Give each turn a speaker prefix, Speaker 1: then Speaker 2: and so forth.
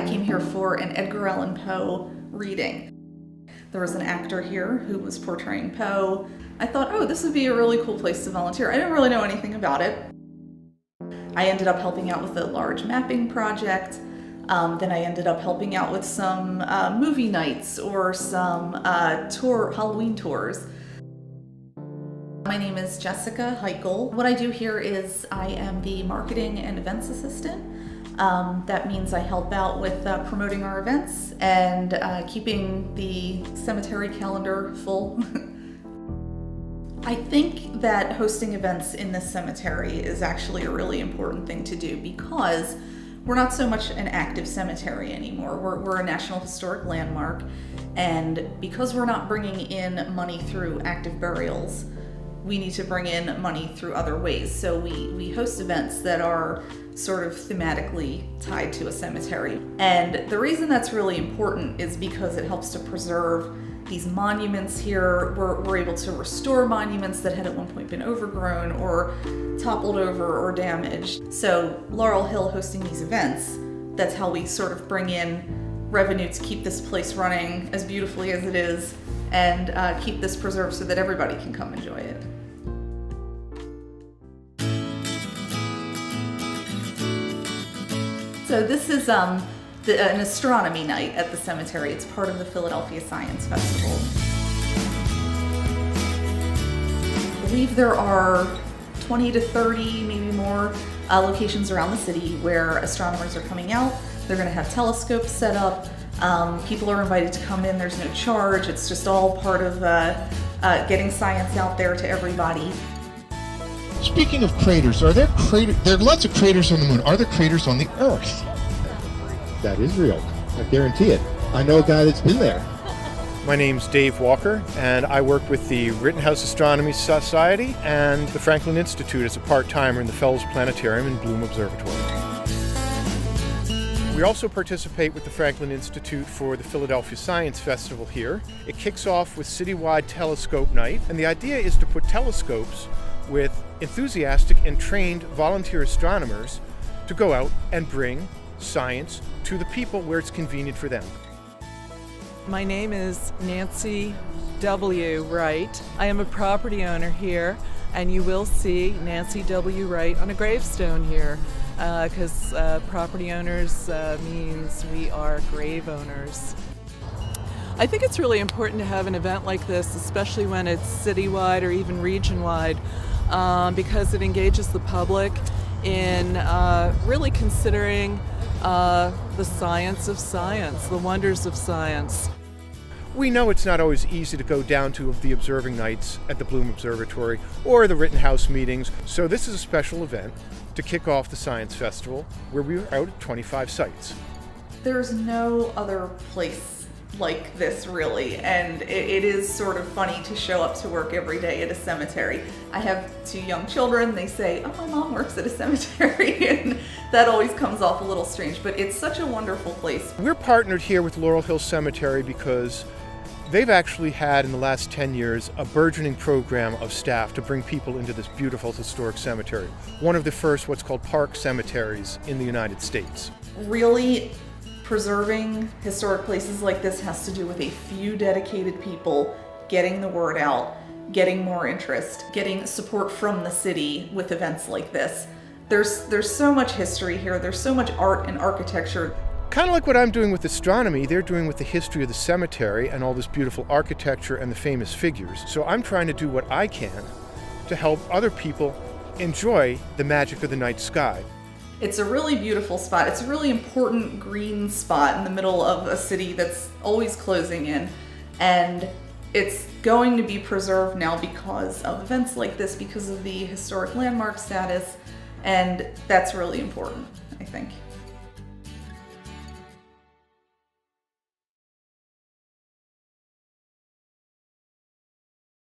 Speaker 1: came here for an Edgar Allan Poe reading. There was an actor here who was portraying Poe. I thought, oh, this would be a really cool place to volunteer. I didn't really know anything about it. I ended up helping out with a large mapping project. Then I ended up helping out with some movie nights or some Halloween tours. My name is Jessica Heichel. What I do here is I am the marketing and events assistant. That means I help out with promoting our events and keeping the cemetery calendar full. I think that hosting events in this cemetery is actually a really important thing to do because we're not so much an active cemetery anymore. We're a National Historic Landmark, and because we're not bringing in money through active burials, we need to bring in money through other ways. So we host events that are sort of thematically tied to a cemetery. And the reason that's really important is because it helps to preserve these monuments here. We're able to restore monuments that had at one point been overgrown or toppled over or damaged. So Laurel Hill hosting these events, that's how we sort of bring in revenue to keep this place running as beautifully as it is and keep this preserved so that everybody can come enjoy it. So this is an astronomy night at the cemetery. It's part of the Philadelphia Science Festival. I believe there are 20 to 30, maybe more, locations around the city where astronomers are coming out. They're going to have telescopes set up. People are invited to come in. There's no charge. It's just all part of getting science out there to everybody.
Speaker 2: Speaking of craters, there are lots of craters on the moon. Are there craters on the Earth?
Speaker 3: That is real. I guarantee it. I know a guy that's been there.
Speaker 4: My name's Dave Walker, and I work with the Rittenhouse Astronomy Society and the Franklin Institute as a part-timer in the Fells Planetarium and Bloom Observatory. We also participate with the Franklin Institute for the Philadelphia Science Festival here. It kicks off with citywide telescope night, and the idea is to put telescopes with enthusiastic and trained volunteer astronomers to go out and bring science to the people where it's convenient for them.
Speaker 5: My name is Nancy W. Wright. I am a property owner here, and you will see Nancy W. Wright on a gravestone here because property owners means we are grave owners. I think it's really important to have an event like this, especially when it's citywide or even region-wide, because it engages the public in really considering the science of science, the wonders of science.
Speaker 4: We know it's not always easy to go down to the observing nights at the Bloom Observatory or the Rittenhouse meetings, so this is a special event to kick off the Science Festival where we are out at 25 sites.
Speaker 1: There's no other place like this really, and it is sort of funny to show up to work every day at a cemetery. I have 2 young children. They say, oh, my mom works at a cemetery, and that always comes off a little strange, but it's such a wonderful place.
Speaker 4: We're partnered here with Laurel Hill Cemetery because they've actually had in the last 10 years a burgeoning program of staff to bring people into this beautiful historic cemetery. One of the first what's called park cemeteries in the United States.
Speaker 1: Really, preserving historic places like this has to do with a few dedicated people getting the word out, getting more interest, getting support from the city with events like this. There's so much history here, there's so much art and architecture.
Speaker 4: Kind of like what I'm doing with astronomy, they're doing with the history of the cemetery and all this beautiful architecture and the famous figures. So I'm trying to do what I can to help other people enjoy the magic of the night sky.
Speaker 1: It's a really beautiful spot. It's a really important green spot in the middle of a city that's always closing in. And it's going to be preserved now because of events like this, because of the historic landmark status. And that's really important, I think.